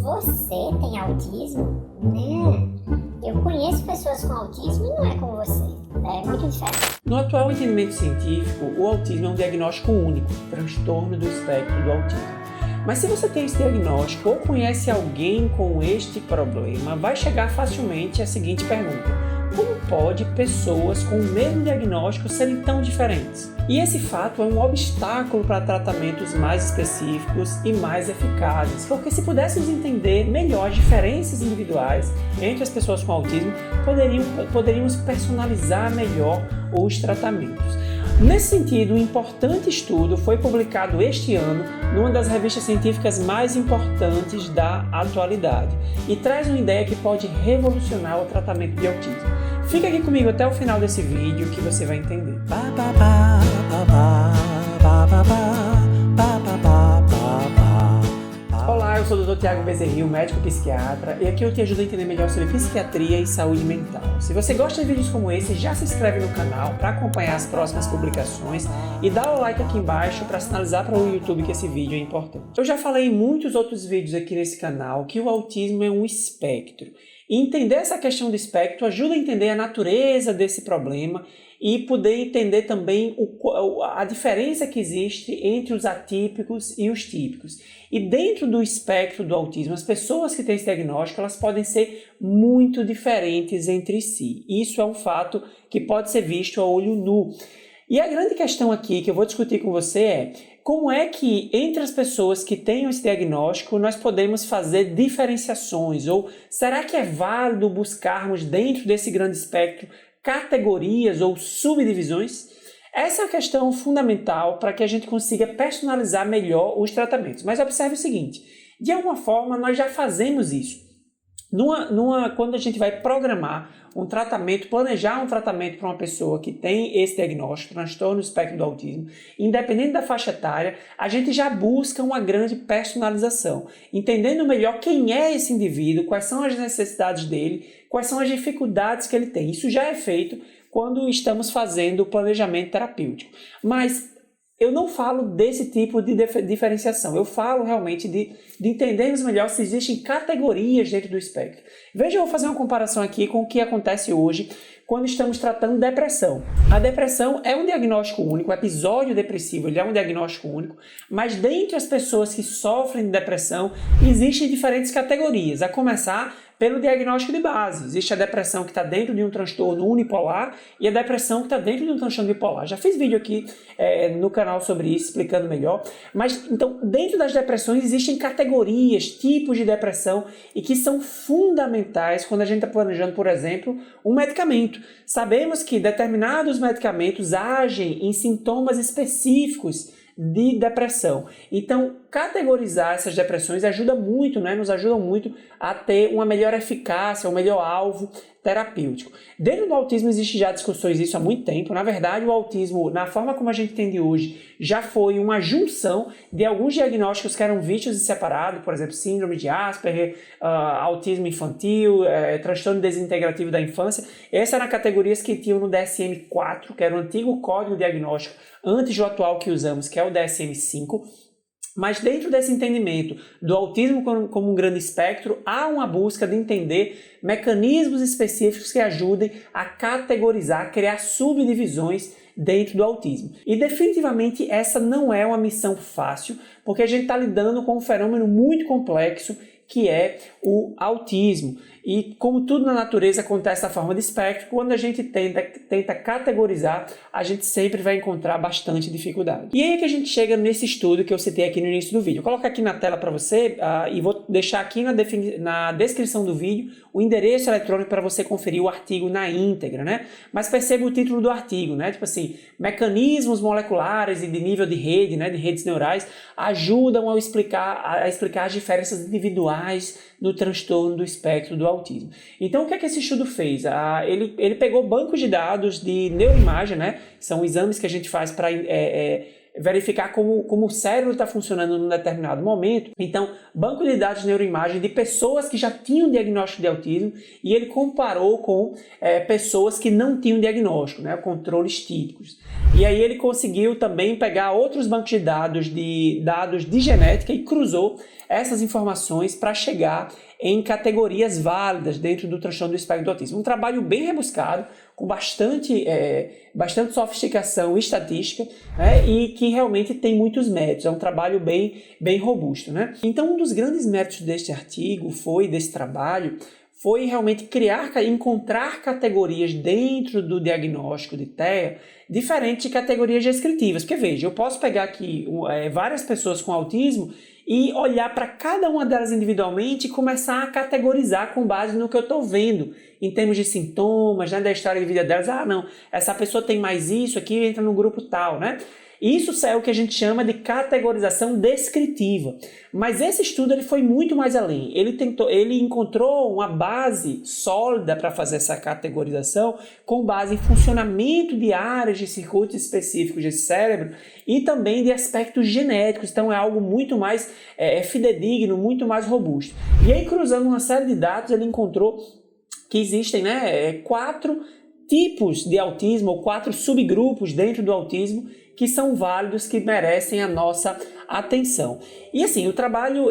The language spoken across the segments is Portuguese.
Você tem autismo? Né? Eu conheço pessoas com autismo e não é como você. É muito diferente. No atual entendimento científico, o autismo é um diagnóstico único, transtorno do espectro do autismo. Mas se você tem esse diagnóstico ou conhece alguém com este problema, vai chegar facilmente à seguinte pergunta: como pode pessoas com o mesmo diagnóstico serem tão diferentes? E esse fato é um obstáculo para tratamentos mais específicos e mais eficazes, porque se pudéssemos entender melhor as diferenças individuais entre as pessoas com autismo, poderíamos personalizar melhor os tratamentos. Nesse sentido, um importante estudo foi publicado este ano numa das revistas científicas mais importantes da atualidade e traz uma ideia que pode revolucionar o tratamento de autismo. Fica aqui comigo até o final desse vídeo que você vai entender. Olá, eu sou o Dr. Thiago Bezerril, médico psiquiatra, e aqui eu te ajudo a entender melhor sobre psiquiatria e saúde mental. Se você gosta de vídeos como esse, já se inscreve no canal para acompanhar as próximas publicações e dá o like aqui embaixo para sinalizar para o YouTube que esse vídeo é importante. Eu já falei em muitos outros vídeos aqui nesse canal que o autismo é um espectro. E entender essa questão do espectro ajuda a entender a natureza desse problema e poder entender também a diferença que existe entre os atípicos e os típicos. E dentro do espectro do autismo, as pessoas que têm esse diagnóstico, elas podem ser muito diferentes entre si. Isso é um fato que pode ser visto a olho nu. E a grande questão aqui que eu vou discutir com você é: como é que entre as pessoas que têm esse diagnóstico nós podemos fazer diferenciações? Ou será que é válido buscarmos dentro desse grande espectro categorias ou subdivisões? Essa é a questão fundamental para que a gente consiga personalizar melhor os tratamentos. Mas observe o seguinte: de alguma forma nós já fazemos isso. Quando a gente vai programar um tratamento, planejar um tratamento para uma pessoa que tem esse diagnóstico, transtorno do espectro do autismo, independente da faixa etária, a gente já busca uma grande personalização, entendendo melhor quem é esse indivíduo, quais são as necessidades dele, quais são as dificuldades que ele tem. Isso já é feito quando estamos fazendo o planejamento terapêutico. Mas eu não falo desse tipo de diferenciação, eu falo realmente de entendermos melhor se existem categorias dentro do espectro. Veja, eu vou fazer uma comparação aqui com o que acontece hoje quando estamos tratando depressão. A depressão é um diagnóstico único, o episódio depressivo ele é um diagnóstico único, mas dentre as pessoas que sofrem de depressão existem diferentes categorias, a começar pelo diagnóstico de base. Existe a depressão que está dentro de um transtorno unipolar e a depressão que está dentro de um transtorno bipolar. Já fiz vídeo aqui no canal sobre isso, explicando melhor. Mas, então, dentro das depressões existem categorias, tipos de depressão e que são fundamentais quando a gente está planejando, por exemplo, um medicamento. Sabemos que determinados medicamentos agem em sintomas específicos de depressão. Então, categorizar essas depressões ajuda muito, nos ajuda muito a ter uma melhor eficácia, um melhor alvo terapêutico. Dentro do autismo existe já discussões disso há muito tempo. Na verdade, o autismo, na forma como a gente entende hoje, já foi uma junção de alguns diagnósticos que eram vistos e separados, por exemplo, síndrome de Asperger, autismo infantil, transtorno desintegrativo da infância. Essas eram categorias que tinham no DSM-4, que era o antigo código diagnóstico, antes do atual que usamos, que é o DSM-5. Mas dentro desse entendimento do autismo como um grande espectro, há uma busca de entender mecanismos específicos que ajudem a categorizar, criar subdivisões dentro do autismo. E definitivamente essa não é uma missão fácil, porque a gente está lidando com um fenômeno muito complexo que é o autismo. E como tudo na natureza acontece da forma de espectro, quando a gente tenta categorizar, a gente sempre vai encontrar bastante dificuldade. E aí é que a gente chega nesse estudo que eu citei aqui no início do vídeo. Vou colocar aqui na tela para você e vou deixar aqui na descrição do vídeo o endereço eletrônico para você conferir o artigo na íntegra, Mas perceba o título do artigo, Tipo assim, mecanismos moleculares e de nível de rede, de redes neurais, ajudam a explicar as diferenças individuais no transtorno do espectro do autismo. Então, o que é que esse estudo fez? Ele pegou bancos de dados de neuroimagem, São exames que a gente faz para verificar como o cérebro está funcionando num determinado momento. Então, banco de dados de neuroimagem de pessoas que já tinham diagnóstico de autismo e ele comparou com pessoas que não tinham diagnóstico, controles típicos. E aí ele conseguiu também pegar outros bancos de dados de genética e cruzou essas informações para chegar em categorias válidas dentro do transtorno do espectro do autismo. Um trabalho bem rebuscado, com bastante sofisticação estatística, né, e que realmente tem muitos méritos. É um trabalho bem robusto, né? Então, um dos grandes méritos desse trabalho, foi realmente encontrar categorias dentro do diagnóstico de TEA diferentes de categorias descritivas. Porque veja, eu posso pegar aqui várias pessoas com autismo e olhar para cada uma delas individualmente e começar a categorizar com base no que eu estou vendo, em termos de sintomas, né, da história de vida delas. Ah, não, essa pessoa tem mais isso aqui, entra no grupo tal, né? Isso é o que a gente chama de categorização descritiva. Mas esse estudo ele foi muito mais além. Ele encontrou uma base sólida para fazer essa categorização com base em funcionamento de áreas de circuitos específicos de cérebro e também de aspectos genéticos. Então é algo muito mais fidedigno, muito mais robusto. E aí, cruzando uma série de dados, ele encontrou que existem 4 tipos de autismo ou 4 subgrupos dentro do autismo que são válidos, que merecem a nossa atenção. E assim,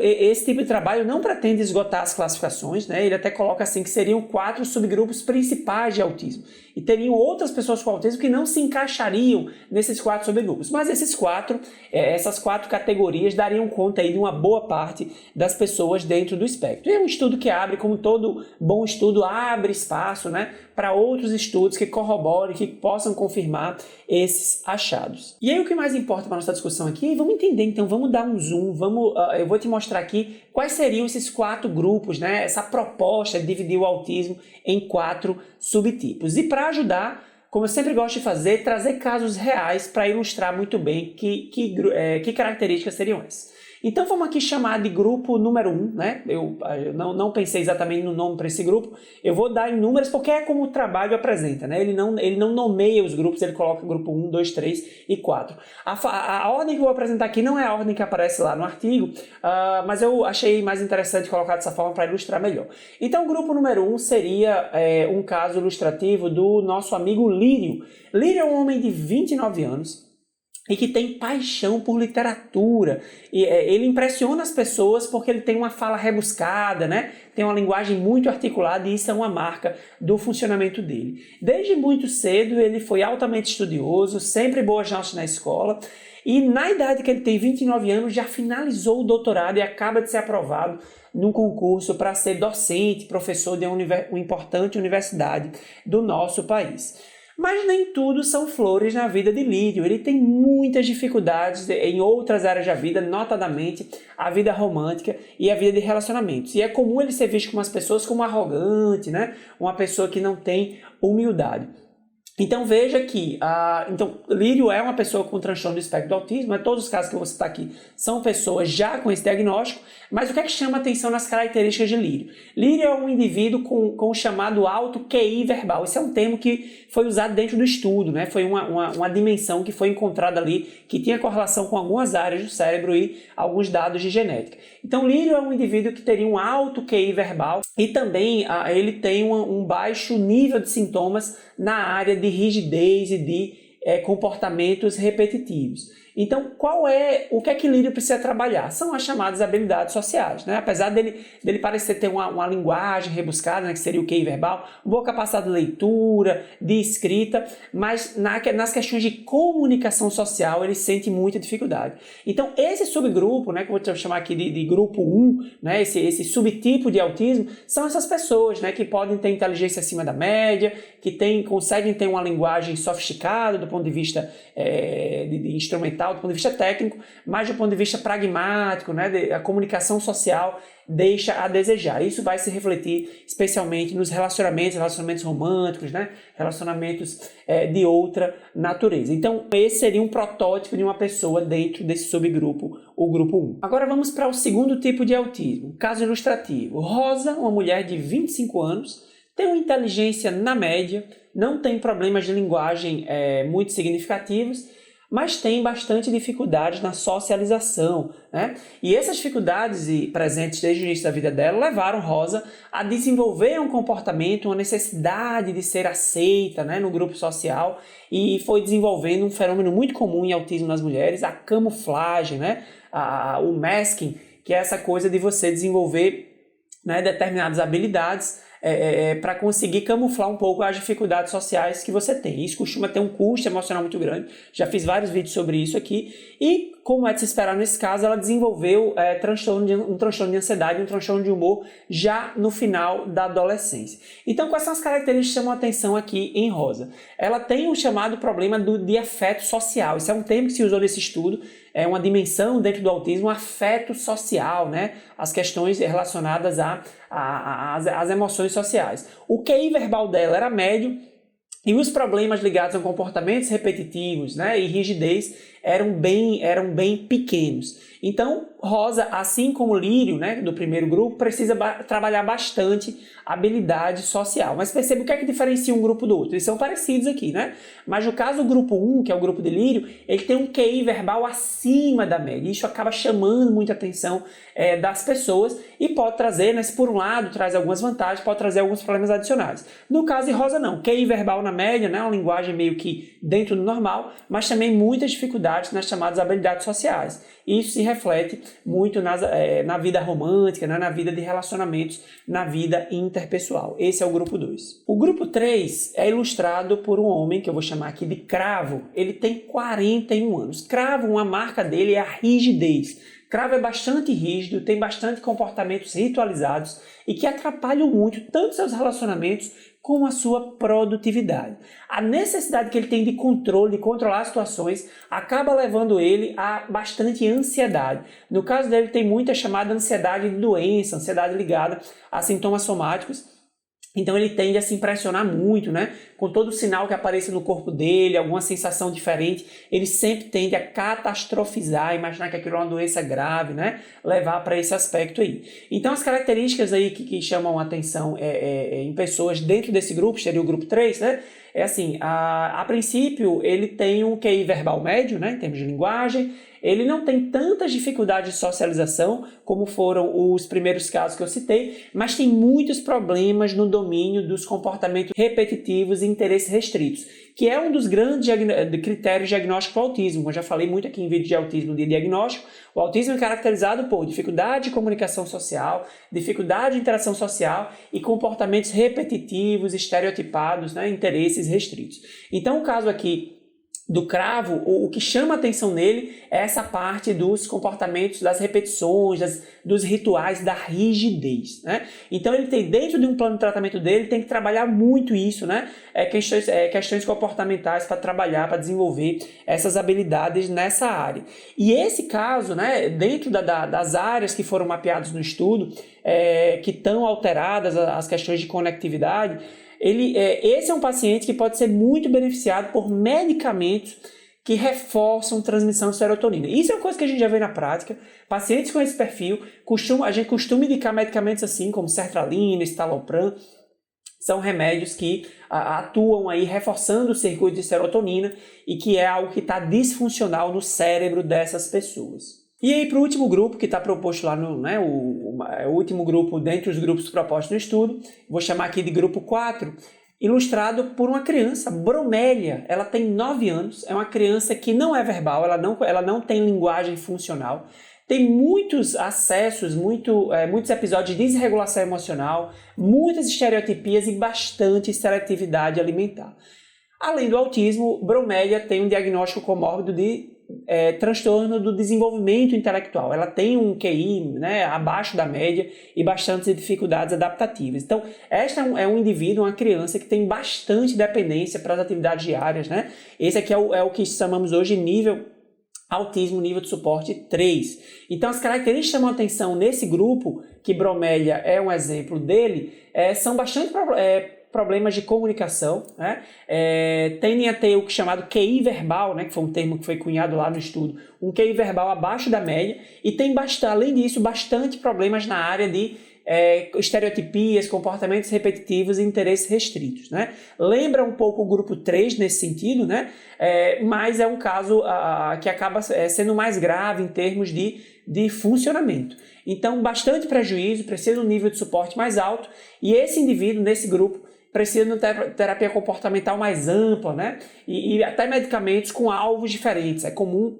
esse tipo de trabalho não pretende esgotar as classificações, né? Ele até coloca assim que seriam 4 subgrupos principais de autismo. E teriam outras pessoas com autismo que não se encaixariam nesses 4 subgrupos. Mas essas 4 categorias dariam conta aí de uma boa parte das pessoas dentro do espectro. E é um estudo que abre, como todo bom estudo, abre espaço, né, para outros estudos que corroborem, que possam confirmar esses achados. E aí o que mais importa para a nossa discussão aqui, vamos entender, então vamos dar um zoom, eu vou te mostrar aqui quais seriam esses 4 grupos, né, essa proposta de dividir o autismo em 4 subtipos. E para ajudar, como eu sempre gosto de fazer, trazer casos reais para ilustrar muito bem que características seriam essas. Então vamos aqui chamar de grupo número 1, né? Eu não pensei exatamente no nome para esse grupo, eu vou dar em números porque é como o trabalho apresenta, né? Ele não nomeia os grupos, ele coloca grupo 1, 2, 3 e 4. A ordem que eu vou apresentar aqui não é a ordem que aparece lá no artigo, mas eu achei mais interessante colocar dessa forma para ilustrar melhor. Então o grupo número 1 seria um caso ilustrativo do nosso amigo Lírio. Lírio é um homem de 29 anos, e que tem paixão por literatura. E ele impressiona as pessoas porque ele tem uma fala rebuscada, né? Tem uma linguagem muito articulada e isso é uma marca do funcionamento dele. Desde muito cedo ele foi altamente estudioso, sempre boas notas na escola, e na idade que ele tem, 29 anos, já finalizou o doutorado e acaba de ser aprovado num concurso para ser docente, professor de uma importante universidade do nosso país. Mas nem tudo são flores na vida de Lírio. Ele tem muitas dificuldades em outras áreas da vida, notadamente a vida romântica e a vida de relacionamentos. E é comum ele ser visto como as pessoas como arrogante, né? Uma pessoa que não tem humildade. Então veja que Lírio é uma pessoa com transtorno do espectro do autismo, mas todos os casos que eu vou citar aqui são pessoas já com esse diagnóstico, mas o que é que chama atenção nas características de Lírio? Lírio é um indivíduo com o chamado alto QI verbal. Esse é um termo que foi usado dentro do estudo, né? Foi uma dimensão que foi encontrada ali, que tinha correlação com algumas áreas do cérebro e alguns dados de genética. Então Lírio é um indivíduo que teria um alto QI verbal e também ele tem um baixo nível de sintomas na área de rigidez e de comportamentos repetitivos. Então, o que é que Lírio precisa trabalhar? São as chamadas habilidades sociais, né? Apesar dele parecer ter uma linguagem rebuscada, né, que seria o QI verbal, boa capacidade de leitura, de escrita, mas nas questões de comunicação social ele sente muita dificuldade. Então, esse subgrupo, né, que eu vou chamar aqui de grupo 1, né, esse subtipo de autismo, são essas pessoas, né, que podem ter inteligência acima da média, que conseguem ter uma linguagem sofisticada do ponto de vista de instrumental, do ponto de vista técnico, mas do ponto de vista pragmático, né, a comunicação social deixa a desejar. Isso vai se refletir especialmente nos relacionamentos românticos, né, relacionamentos de outra natureza. Então, esse seria um protótipo de uma pessoa dentro desse subgrupo, o grupo 1. Agora vamos para o segundo tipo de autismo, caso ilustrativo. Rosa, uma mulher de 25 anos, tem uma inteligência na média, não tem problemas de linguagem muito significativos, mas tem bastante dificuldade na socialização, né? E essas dificuldades presentes desde o início da vida dela levaram Rosa a desenvolver um comportamento, uma necessidade de ser aceita, né, no grupo social, e foi desenvolvendo um fenômeno muito comum em autismo nas mulheres, a camuflagem, né? O masking, que é essa coisa de você desenvolver, né, determinadas habilidades para conseguir camuflar um pouco as dificuldades sociais que você tem. Isso costuma ter um custo emocional muito grande. Já fiz vários vídeos sobre isso aqui. E, como é de se esperar nesse caso, ela desenvolveu um transtorno de ansiedade, um transtorno de humor já no final da adolescência. Então, quais são as características que chamam a atenção aqui em Rosa? Ela tem o chamado problema de afeto social. Isso é um termo que se usou nesse estudo. É uma dimensão dentro do autismo, afeto social, né? As questões relacionadas às emoções sociais. O QI verbal dela era médio e os problemas ligados a comportamentos repetitivos, né, e rigidez eram bem pequenos. Então, Rosa, assim como Lírio, né, do primeiro grupo, precisa trabalhar bastante habilidade social. Mas perceba o que é que diferencia um grupo do outro. Eles são parecidos aqui, né? Mas no caso do grupo 1, que é o grupo de Lírio, ele tem um QI verbal acima da média. Isso acaba chamando muita atenção das pessoas e pode trazer, né, se por um lado traz algumas vantagens, pode trazer alguns problemas adicionais. No caso de Rosa, não. QI verbal na média, né, uma linguagem meio que dentro do normal, mas também muitas dificuldades nas chamadas habilidades sociais. Isso se reflete muito na vida romântica, né, na vida de relacionamentos, na vida interpessoal. Esse é o grupo 2. O grupo 3 é ilustrado por um homem que eu vou chamar aqui de Cravo. Ele tem 41 anos. Cravo, uma marca dele é a rigidez. Cravo é bastante rígido, tem bastante comportamentos ritualizados e que atrapalham muito tanto seus relacionamentos como a sua produtividade. A necessidade que ele tem de controle, de controlar as situações, acaba levando ele a bastante ansiedade. No caso dele, tem muita chamada ansiedade de doença, ansiedade ligada a sintomas somáticos. Então ele tende a se impressionar muito, né? Com todo sinal que apareça no corpo dele, alguma sensação diferente, ele sempre tende a catastrofizar, imaginar que aquilo é uma doença grave, né? Levar para esse aspecto aí. Então as características aí que chamam a atenção em pessoas dentro desse grupo, seria o grupo 3, né? É assim, a princípio ele tem um QI verbal médio, né? Em termos de linguagem. Ele não tem tantas dificuldades de socialização como foram os primeiros casos que eu citei, mas tem muitos problemas no domínio dos comportamentos repetitivos e interesses restritos, que é um dos grandes critérios diagnósticos do autismo. Eu já falei muito aqui em vídeo de autismo de diagnóstico. O autismo é caracterizado por dificuldade de comunicação social, dificuldade de interação social e comportamentos repetitivos, estereotipados, né, interesses restritos. Então, o caso aqui do Cravo, o que chama a atenção nele é essa parte dos comportamentos, das repetições, dos rituais, da rigidez, né? Então ele tem, dentro de um plano de tratamento dele, tem que trabalhar muito isso, né? Questões comportamentais para trabalhar, para desenvolver essas habilidades nessa área. E esse caso, né, dentro das áreas que foram mapeadas no estudo, que estão alteradas as questões de conectividade, esse é um paciente que pode ser muito beneficiado por medicamentos que reforçam transmissão de serotonina. Isso é uma coisa que a gente já vê na prática. Pacientes com esse perfil, a gente costuma indicar medicamentos assim como sertralina, estalopram. São remédios que atuam aí reforçando o circuito de serotonina e que é algo que está disfuncional no cérebro dessas pessoas. E aí, para o último grupo que está proposto lá, o último grupo dentre os grupos propostos no estudo, vou chamar aqui de grupo 4, ilustrado por uma criança, Bromélia. Ela tem 9 anos, é uma criança que não é verbal, ela não tem linguagem funcional, tem muitos acessos, muitos episódios de desregulação emocional, muitas estereotipias e bastante seletividade alimentar. Além do autismo, Bromélia tem um diagnóstico comórbido de transtorno do desenvolvimento intelectual. Ela tem um QI, né, abaixo da média e bastantes dificuldades adaptativas. Então, esta é um indivíduo, uma criança que tem bastante dependência para as atividades diárias, né? Esse aqui é o que chamamos hoje de nível autismo, nível de suporte 3. Então, as características que chamam atenção nesse grupo, que Bromélia é um exemplo dele, são bastante problemas de comunicação, né? Tendem a ter o que é chamado QI verbal, né? Que foi um termo que foi cunhado lá no estudo, um QI verbal abaixo da média, e tem além disso, bastante problemas na área de estereotipias, comportamentos repetitivos e interesses restritos, né? Lembra um pouco o grupo 3 nesse sentido, né? Mas é um caso que acaba sendo mais grave em termos de funcionamento. Então, bastante prejuízo, precisa de um nível de suporte mais alto, e esse indivíduo, nesse grupo, precisa de uma terapia comportamental mais ampla, né? E até medicamentos com alvos diferentes. É comum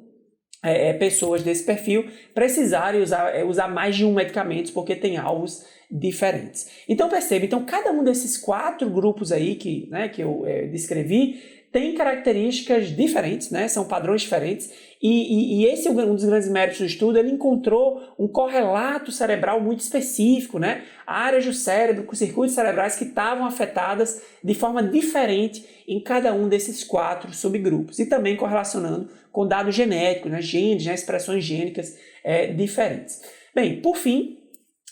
pessoas desse perfil precisarem usar mais de um medicamento porque tem alvos diferentes. Então perceba, cada um desses 4 grupos aí que eu descrevi tem características diferentes, né? São padrões diferentes, e esse é um dos grandes méritos do estudo. Ele encontrou um correlato cerebral muito específico, né? Áreas do cérebro, com circuitos cerebrais que estavam afetadas de forma diferente em cada um desses 4 subgrupos, e também correlacionando com dados genéticos, né? Genes, né? Expressões gênicas diferentes. Bem, por fim,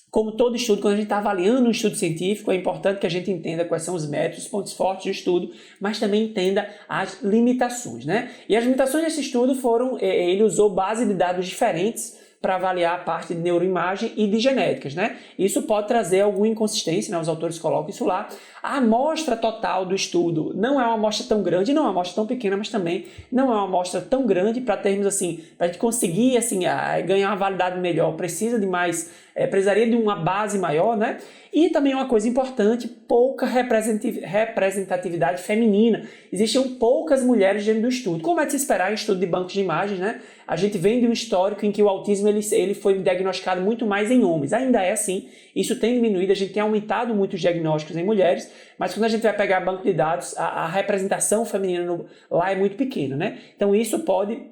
como todo estudo, quando a gente está avaliando um estudo científico, é importante que a gente entenda quais são os métodos, os pontos fortes do estudo, mas também entenda as limitações, né? E as limitações desse estudo foram, ele usou base de dados diferentes para avaliar a parte de neuroimagem e de genéticas, né? Isso pode trazer alguma inconsistência, né? Os autores colocam isso lá. A amostra total do estudo não é uma amostra tão grande, não é uma amostra tão pequena, mas também não é uma amostra tão grande para termos assim, para a gente conseguir assim, ganhar uma validade melhor, precisaria de uma base maior, né? E também uma coisa importante, pouca representatividade feminina. Existiam poucas mulheres dentro do estudo. Como é de se esperar em estudo de bancos de imagens, né? A gente vem de um histórico em que o autismo ele foi diagnosticado muito mais em homens. Ainda é assim, isso tem diminuído, a gente tem aumentado muito os diagnósticos em mulheres, mas quando a gente vai pegar banco de dados, a representação feminina lá é muito pequena, né? Então isso pode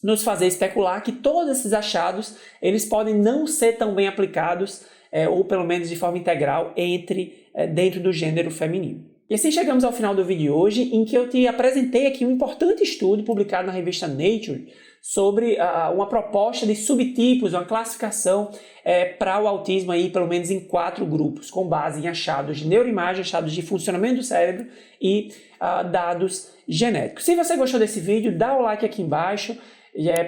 nos fazer especular que todos esses achados eles podem não ser tão bem aplicados, ou pelo menos de forma integral, dentro do gênero feminino. E assim chegamos ao final do vídeo de hoje, em que eu te apresentei aqui um importante estudo publicado na revista Nature sobre uma proposta de subtipos, uma classificação para o autismo, aí, pelo menos em 4 grupos, com base em achados de neuroimagem, achados de funcionamento do cérebro e dados genéticos. Se você gostou desse vídeo, dá o like aqui embaixo,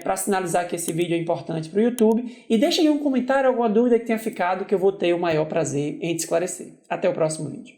para sinalizar que esse vídeo é importante para o YouTube, e deixa aí um comentário, alguma dúvida que tenha ficado, que eu vou ter o maior prazer em te esclarecer. Até o próximo vídeo.